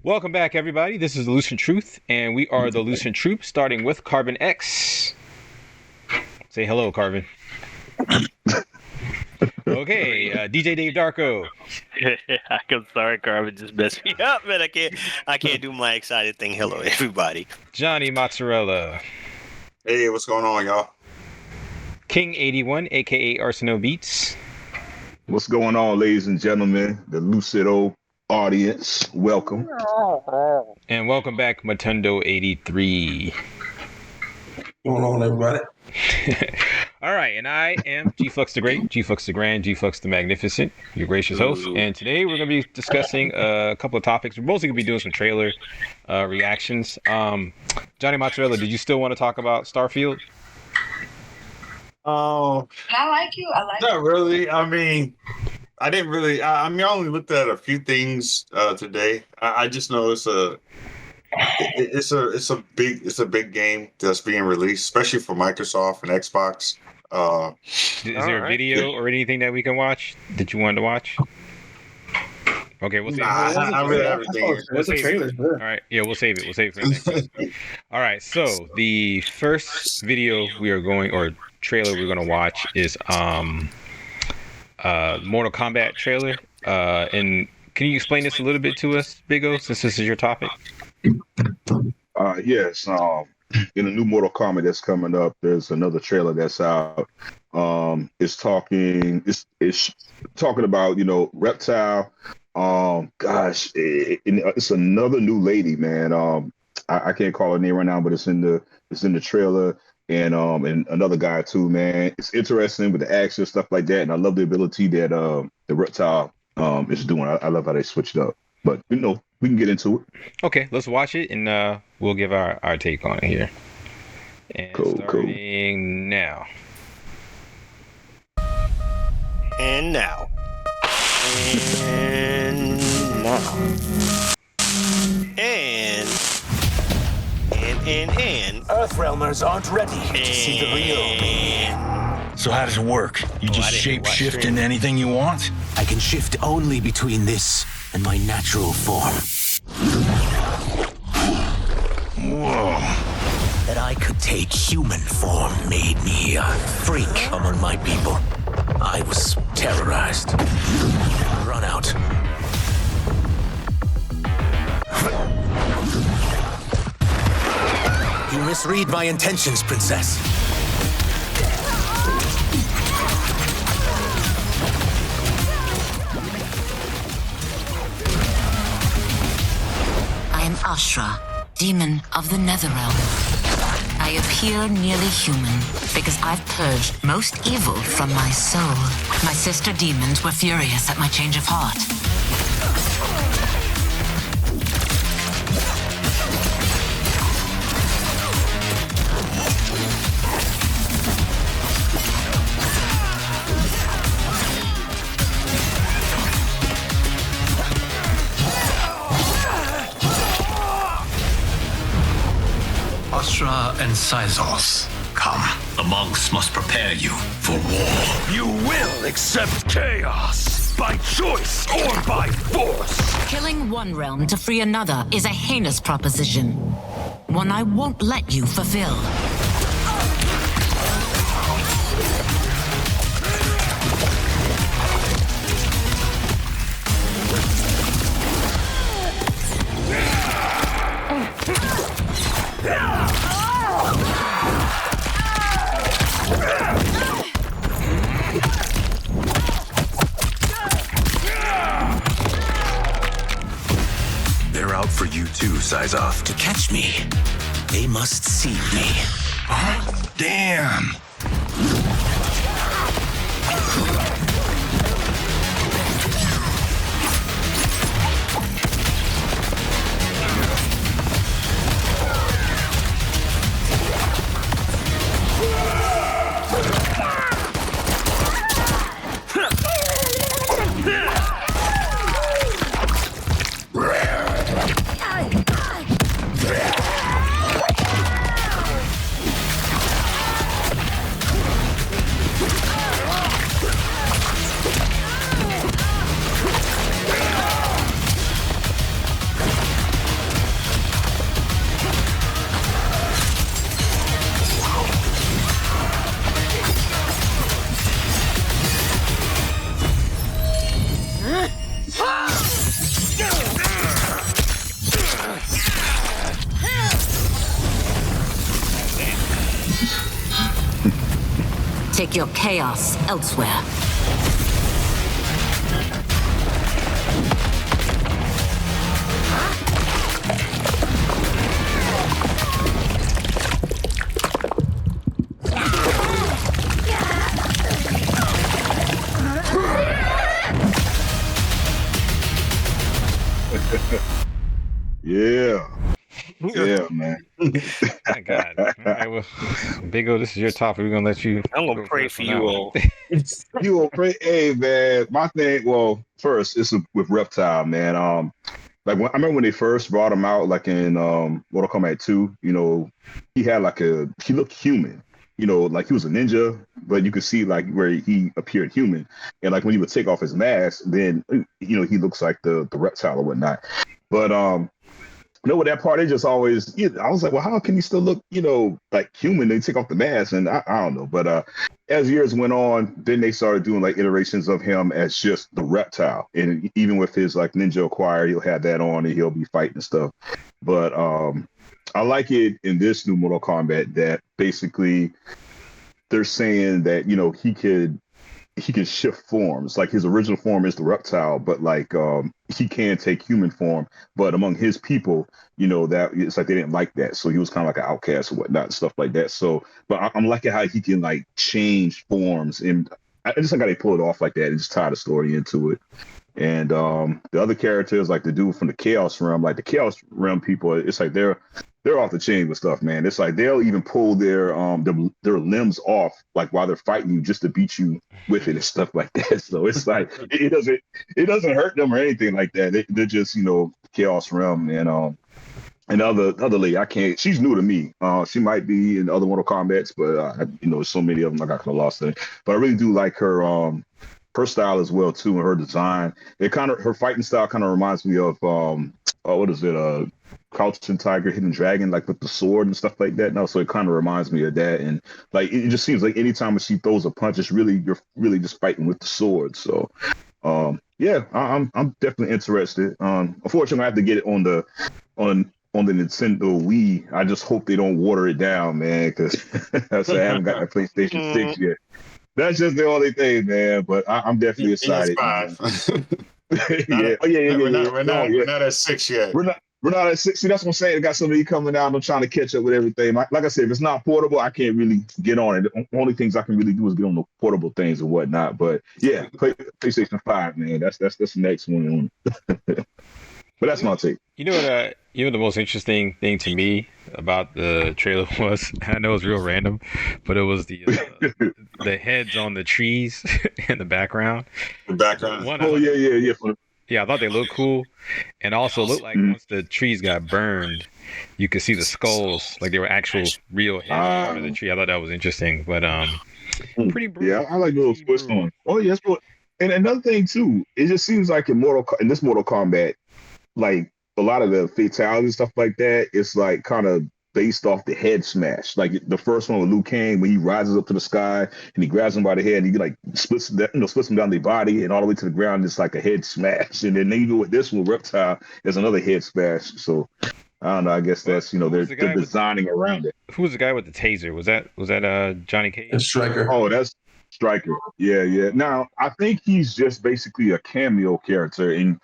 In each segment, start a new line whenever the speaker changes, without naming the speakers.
Welcome back, everybody. This is the Lucent Truth, and we are the Lucent Troop, starting with Carbon X. Say hello, Carbon. Okay, DJ Dave Darko.
I'm sorry, Carbon just messed me up, man. I can't do my excited thing. Hello, everybody.
Johnny Mozzarella.
Hey, what's going on, y'all?
King81, aka Arsenal Beats.
What's going on, ladies and gentlemen? The Lucido audience, welcome.
And welcome back, Muntundo83.
What's going on, everybody?
All right, and I am G-Flux the Great, G-Flux the Grand, G-Flux the Magnificent, your gracious host. And today we're going to be discussing a couple of topics. We're mostly going to be doing some trailer reactions. Johnny Mozzarella, did you still want to talk about Starfield?
Oh,
I like you.
not really. I mean, I didn't really. I only looked at a few things today. I just know it's a big game that's being released, especially for Microsoft and Xbox.
Is there a video or anything that we can watch that you wanted to watch? Okay, we'll save it.
I really everything.
We'll save it. All right, yeah, we'll save it. We'll save it for next time. All right, so the first video trailer we're gonna watch is Mortal Kombat trailer. And can you explain this a little bit to us, Big O, since this is your topic?
Yes. In the new Mortal Kombat that's coming up, there's another trailer that's out. It's talking about Reptile. It's another new lady, man. I can't call her name right now, but it's in the trailer. And another guy too, man. It's interesting with the action stuff like that, and I love the ability that the Reptile is doing. I love how they switched up. But we can get into it.
Okay, let's watch it, and we'll give our take on it here. And starting now.
And now. And
Earthrealmers aren't ready to see the real me.
So how does it work? You just shape-shift into anything you want?
I can shift only between this and my natural form.
Whoa.
That I could take human form made me a freak among my people. I was terrorized. Run out. You misread my intentions, Princess.
I am Ashra, demon of the Netherrealm. I appear nearly human because I've purged most evil from my soul. My sister demons were furious at my change of heart.
Astra and Syzos, come. The monks must prepare you for war.
You will accept chaos, by choice or by force.
Killing one realm to free another is a heinous proposition. One I won't let you fulfill.
They're out for you too, Syzoth.
To catch me, they must see me.
Huh? Damn.
take your chaos elsewhere.
Yeah. Yeah, man.
My God. All right, well, Big O, this is your topic. We're gonna let you.
I'm gonna
go
pray
first
for
on
you
that one.
all.
You will pray, hey man. My thing, well, first it's with Reptile, man. Like I remember when they first brought him out, like in Mortal Kombat 2. You know, he had he looked human. You know, like he was a ninja, but you could see like where he appeared human, and like when he would take off his mask, then you know he looks like the reptile or whatnot. But with that part, it just always, I was like, well, how can he still look, like human? They take off the mask, and I don't know. But as years went on, then they started doing like iterations of him as just the reptile, and even with his like ninja acquire, he'll have that on and he'll be fighting and stuff. But I like it in this new Mortal Kombat that basically they're saying that he can shift forms. Like his original form is the reptile, but like he can take human form. But among his people, that it's like they didn't like that, so he was kind of like an outcast or whatnot and stuff like that. So, but I'm liking how he can like change forms, and I just like how they pull it off like that and just tie the story into it. And the other characters, like the dude from the Chaos Realm, like the Chaos Realm people, it's like they're off the chain with stuff, man. It's like they'll even pull their limbs off, like while they're fighting you, just to beat you with it and stuff like that. So it's like it doesn't hurt them or anything like that. They're just Chaos Realm, and other lady, I can't. She's new to me. She might be in other Mortal Kombats, but so many of them I got kind of lost in. But I really do like her style as well too, and her design. Her fighting style kind of reminds me of what is it? Crouching Tiger, Hidden Dragon, like with the sword and stuff like that. No, so it kind of reminds me of that, and like it just seems like anytime she throws a punch, you're really just fighting with the sword. So, yeah, I'm definitely interested. Unfortunately, I have to get it on the Nintendo Wii. I just hope they don't water it down, man, because I haven't got my PlayStation 6 yet. That's just the only thing, man. But I'm definitely excited. Yeah.
We're not at 6 yet.
We're not at 6. See, that's what I'm saying. I got somebody coming out. I'm trying to catch up with everything. Like I said, if it's not portable, I can't really get on it. The only things I can really do is get on the portable things and whatnot. But yeah, PlayStation 5, man. That's the next one. But that's my take.
You know what? The most interesting thing to me about the trailer was, I know it's real random, but it was the heads on the trees in the background.
The background.
Yeah.
Yeah, I thought they looked cool, and also looked like once the trees got burned, you could see the skulls, like they were actual real heads part of the tree. I thought that was interesting, but pretty brutal.
Yeah, I like the little twist on it. Oh yes, and another thing too, it just seems like in this Mortal Kombat, like a lot of the fatalities and stuff like that, it's like kind of based off the head smash. Like the first one with Liu Kang, when he rises up to the sky and he grabs him by the head and he like splits them down their body and all the way to the ground. It's like a head smash. And then even with this one, Reptile, there's another head smash. So I don't know. I guess that's they're designing around it.
Who was the guy with the taser? Was that Johnny Cage?
It's Striker.
Oh, that's Striker. Yeah. Now I think he's just basically a cameo character, and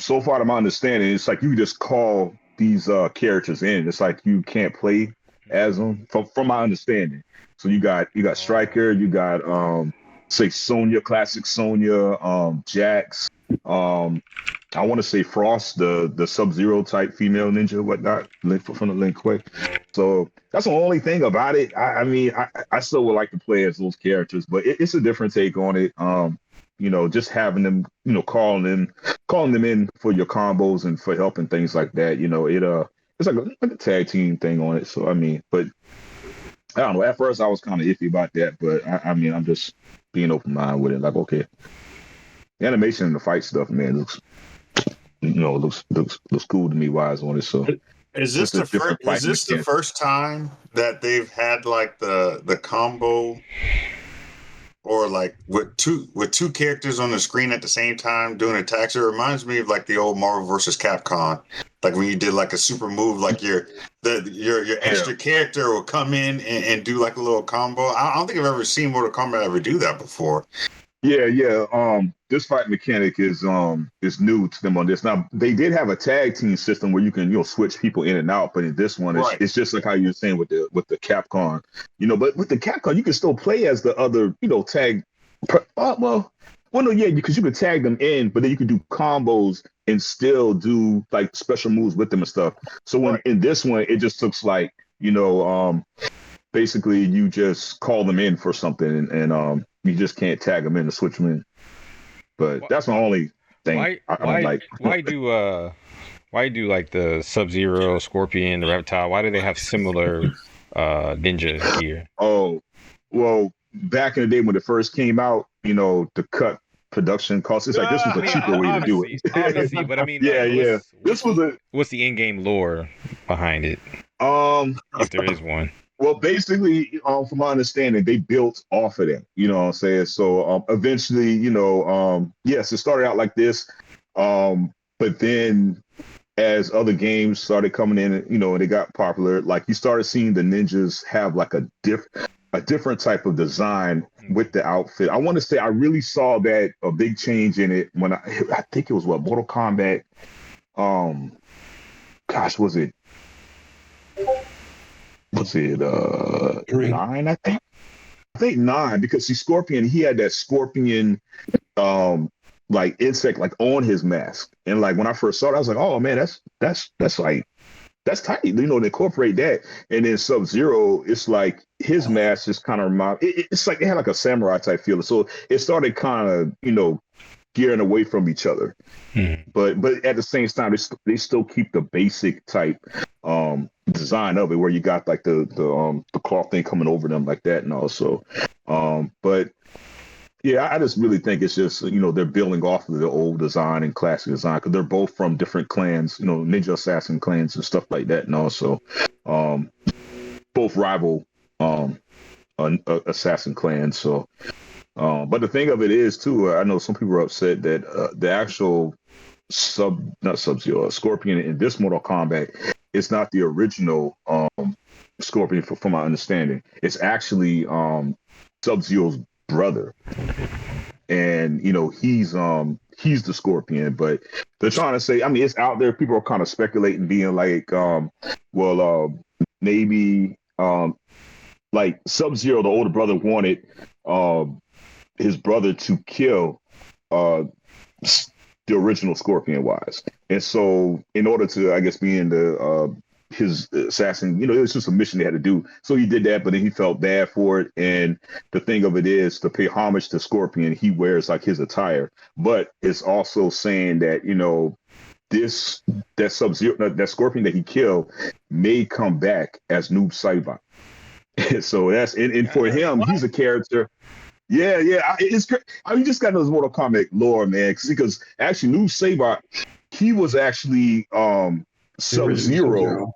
so far to my understanding, it's like you just call these characters in. It's like you can't play as them from my understanding. So you got Striker, you got say Sonya, classic Sonya, Jax, I want to say Frost, the Sub-Zero type female ninja, whatnot, from the Lin Kuei. So that's the only thing about it. I mean, I still would like to play as those characters, but it's a different take on it. Just having them, calling them in for your combos and for help and things like that. It's like a tag team thing on it. So I mean, but I don't know. At first, I was kind of iffy about that, but I mean, I'm just being open minded with it. Like, okay, the animation and the fight stuff, man, looks cool to me. Wise on it. So
is this the first time that they've had like the combo? Or like with two characters on the screen at the same time doing attacks? It reminds me of like the old Marvel vs. Capcom, like when you did like a super move, like your your extra character will come in and do like a little combo. I don't think I've ever seen Mortal Kombat ever do that before.
Yeah. This fight mechanic is new to them on this. Now they did have a tag team system where you can switch people in and out, but in this one, it's just like how you're saying with the Capcom, But with the Capcom, you can still play as the other, tag. No, yeah, because you could tag them in, but then you could do combos and still do like special moves with them and stuff. So when in this one, it just looks like basically you just call them in for something and you just can't tag them in to switch them in. But that's my only thing.
Why do like the Sub-Zero, Scorpion, the Reptile? Why do they have similar ninja gear?
Oh, well, back in the day when it first came out, to cut production costs, it's like this was a cheaper way to do it.
Obviously, but I mean, what's the in-game lore behind it? If there is one.
Well, basically, from my understanding, they built off of that. You know what I'm saying? So eventually, yes, it started out like this, but then as other games started coming in, and they got popular, like you started seeing the ninjas have like a different type of design with the outfit. I want to say I really saw that a big change in it when I think it was Mortal Kombat. Was it 9? I think 9, because Scorpion, he had that scorpion like insect like on his mask, and like when I first saw it, I was like, oh man, that's tight. They incorporate that. And then Sub-Zero, it's like his mask just kind of it's like it had like a samurai type feel. So it started kind of gearing away from each other. But at the same time, they still keep the basic type design of it, where you got like the cloth thing coming over them like that, and also but yeah, I just really think it's just they're building off of the old design and classic design, because they're both from different clans, ninja assassin clans and stuff like that, and also both rival assassin clans. So but the thing of it is too, I know some people are upset that the actual Scorpion in this Mortal Kombat, it's not the original Scorpion from my understanding. It's actually Sub-Zero's brother, and he's the Scorpion. But they're trying to say, I mean, it's out there. People are kind of speculating, being like, maybe like Sub-Zero, the older brother, wanted his brother to kill the original Scorpion wise, and so in order to, I guess, be in the his assassin, it was just a mission they had to do. So he did that, but then he felt bad for it. And the thing of it is, to pay homage to Scorpion, he wears like his attire. But it's also saying that, that Sub-Zero, that Scorpion that he killed may come back as Noob Saibot. So that's and for him, he's a character. Yeah, it's great. I mean, just got those Mortal Kombat lore, man. Because actually, Noob Saibot, he was actually Sub-Zero.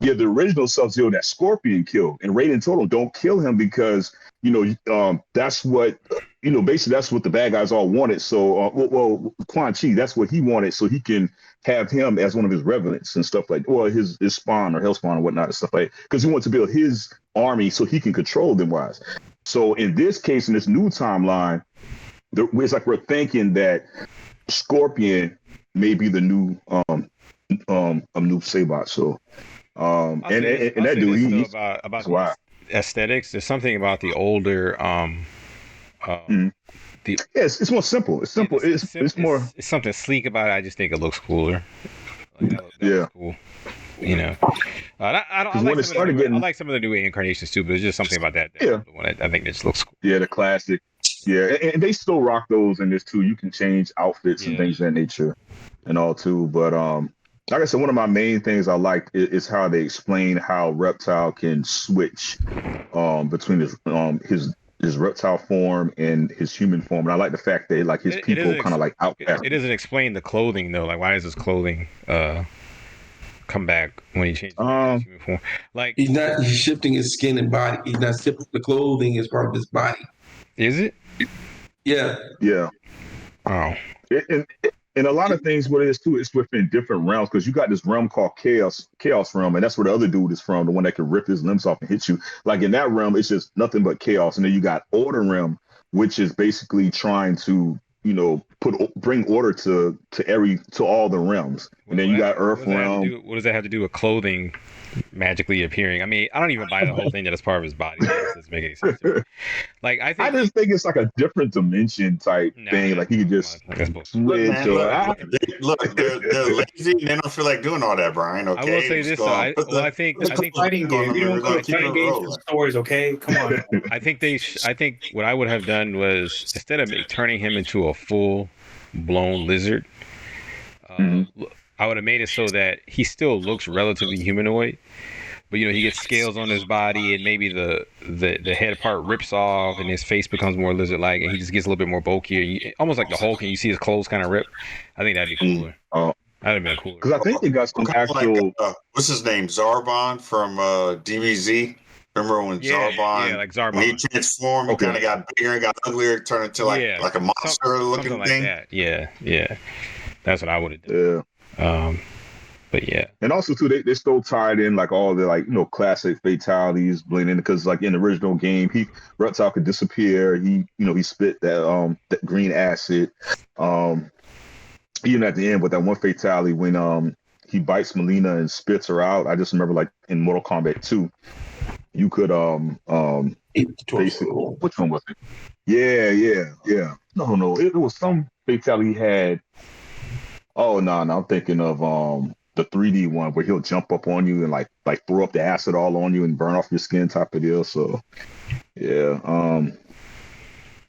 Yeah, the original Sub-Zero that Scorpion killed. And Raiden told him, don't kill him, because, that's what, basically that's what the bad guys all wanted. So, Quan Chi, that's what he wanted, so he can have him as one of his revenants and stuff like, his spawn or Hellspawn or whatnot and stuff like that. Because he wants to build his army so he can control them wise. So in this case, in this new timeline, it's like we're thinking that Scorpion may be the new Noob Saibot. So and that dude, he's
about the aesthetics. There's something about the older
it's more simple. It's simple. It's more.
It's something sleek about it. I just think it looks cooler. Like that looks cool. I like some of the new incarnations too, but there's just something about that. I think it just looks cool.
Yeah, the classic. Yeah, and they still rock those in this too. You can change outfits and things of that nature and all too. But like I said, one of my main things I like is how they explain how Reptile can switch between his reptile form and his human form. And I like the fact that like his people kind of like outcast.
It doesn't explain the clothing though. Like, why does his clothing come back when he changes his human form? Like,
he's shifting his skin and body. He's not shifting the clothing as part of his body.
Is it?
Yeah.
Yeah.
Oh.
And And a lot of things, what it is too, it's within different realms because you got this realm called Chaos realm, and that's where the other dude is from, the one that can rip his limbs off and hit you. Like in that realm, it's just nothing but chaos. And then you got Order realm, which is basically trying to, bring order to all the realms. And then you got Earth realm.
What does that have to do with clothing magically appearing? I mean, I don't even buy the whole thing that is part of his body. That doesn't make any sense to me. Like, I
just think it's like a different dimension type thing. Like he could just switch.
Look, they're lazy and they don't feel like doing all that, Brian. Okay.
I will say this though. I think
fighting game. You don't go fighting games and stories. Okay, come on.
I think what I would have done was instead of turning him into a full blown lizard, I would have made it so that he still looks relatively humanoid, but he gets scales on his body and maybe the head part rips off and his face becomes more lizard-like and he just gets a little bit more bulkier, almost like the Hulk, and you see his clothes kind of rip. I think that'd be cooler. That'd have been cooler.
Because I think they got some actual.
What's his name? Zarbon from DBZ. Remember when Zarbon?
Yeah, like Zarbon.
When he transformed, he kind of got bigger and got uglier, turned into like a monster-looking thing.
Like that. Yeah. That's what I would have done.
Yeah.
But yeah.
And also too, they still tied in like all the classic fatalities blending because like in the original game, Reptile could disappear. He spit that green acid. Even at the end with that one fatality when he bites Melina and spits her out. I just remember like in Mortal Kombat 2, you could basically, which one was it? Yeah. No. It was some fatality he had. Oh no, I'm thinking of the 3D one where he'll jump up on you and like throw up the acid all on you and burn off your skin type of deal. So yeah.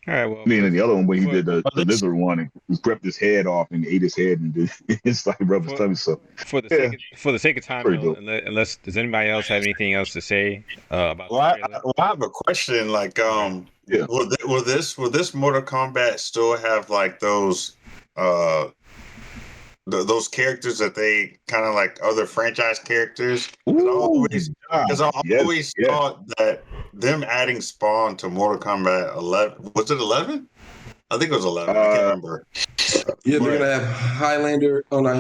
All right, well,
and the other one where he did the lizard one and he ripped his head off and ate his head and it's like rub his tummy. So
for the sake of time, unless does anybody else have anything else to say about?
I have a question. Like, will this Mortal Kombat still have like those those characters that they kind of like other franchise characters? Because I always thought that them adding Spawn to Mortal Kombat 11, was it 11? I think it was 11. I can't remember.
Yeah, they're gonna have Highlander. Oh no,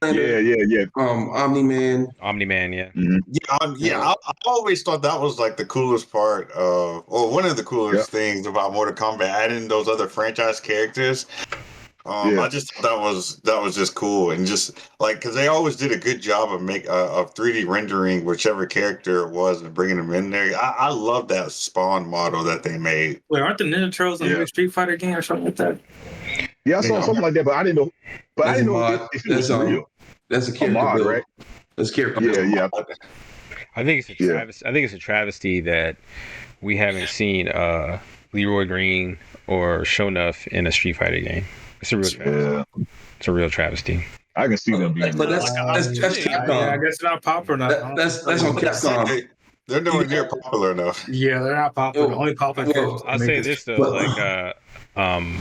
yeah.
Omni-Man.
Omni-Man, yeah.
Mm-hmm.
I always thought that was like the coolest part of, or one of the coolest things about Mortal Kombat, adding those other franchise characters. I just thought that was just cool, and just like because they always did a good job of of 3D rendering whichever character it was and bringing them in there. I love that Spawn model that they made.
Wait, aren't the Ninja Turtles in the Street Fighter game or something like that?
Yeah, I saw something like that, but I didn't know. But I didn't know if it was real.
That's a character
mod, right?
That's a character.
Yeah.
I think it's a travesty. I think it's a travesty that we haven't seen Leroy Green or Shonuff in a Street Fighter game. It's a real travesty. It's a real travesty.
I can see them being.
But that's Capcom.
I guess they're not popular enough.
That's on Capcom.
They're nowhere near popular enough.
Yeah, they're not popular. Only popular.
I'll say this though, from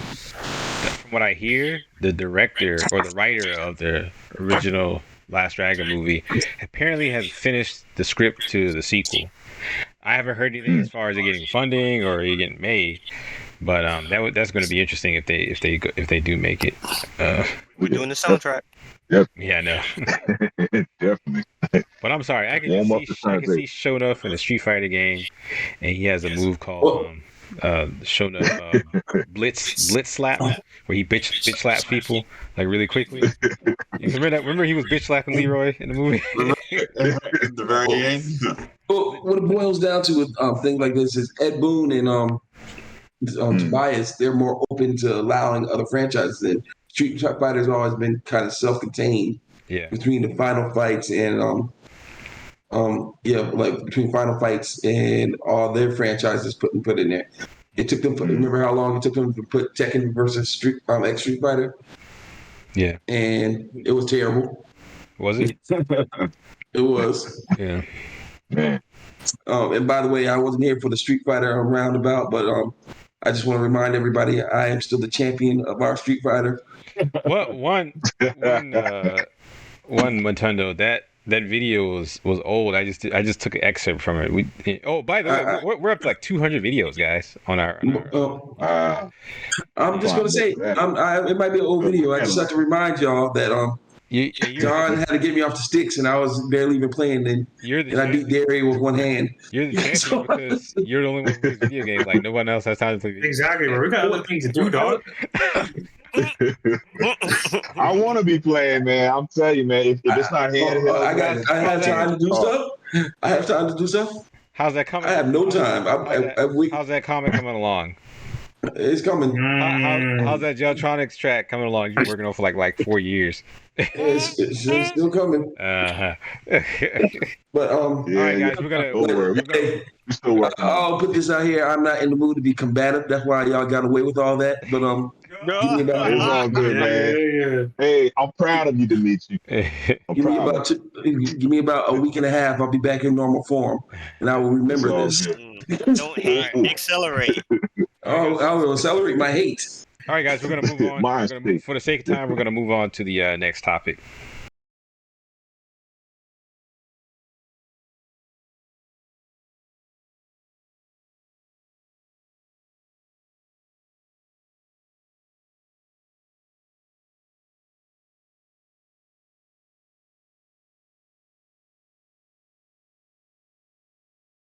what I hear, the director or the writer of the original Last Dragon movie apparently has finished the script to the sequel. I haven't heard anything as far as it getting funding or it getting made. But that's going to be interesting if they do make it.
We're doing the soundtrack.
Yep.
Yeah, I know.
Definitely.
But I'm sorry, I can see Shonuff in a Street Fighter game, and he has a move called Shonuff Blitz Slap, where he bitch slaps people like really quickly. You remember that? Remember he was bitch slapping Leroy in the movie.
At the very end.
Well, what it boils down to with things like this is Ed Boon and Tobias, they're more open to allowing other franchises in. Street Fighter's always been kind of self-contained.
Yeah.
Between the Final Fights and between Final Fights and all their franchises put in there. It took them. Remember how long it took them to put Tekken versus Street Fighter?
Yeah.
And it was terrible.
Was it?
It was.
Yeah.
Man.
And by the way, I wasn't here for the Street Fighter roundabout, but I just want to remind everybody I am still the champion of our Street Fighter.
One Muntundo, that video was old. I just took an excerpt from it. By the way, we're up to like 200 videos, guys, on our.
I'm just gonna say, it might be an old video. I just have to remind y'all that John had to get me off the sticks, and I was barely even playing. And I beat Derry with one hand.
You're the champion because you're the only one who plays video games. Like no one else has time to play video games.
Exactly, bro. We got other things to do, dog.
I want to be playing, man. I'm telling you, man. If it's not handheld,
I have time to do stuff. I have time to do stuff.
How's that coming?
I have no time.
How's that comic coming along?
It's coming.
How's that Geltronics track coming along? You've been working on for like 4 years.
It's still coming. But
all right, guys, we're gonna.
I'll put this out here. I'm not in the mood to be combative. That's why y'all got away with all that. But give me about,
it's all good, man. Hey, I'm proud of you, Dimitri.
Give me about a week and a half. I'll be back in normal form, and I will remember this.
Don't accelerate.
I will accelerate my hate.
All right, guys, we're gonna move on. For the sake of time, we're gonna move on to the next topic.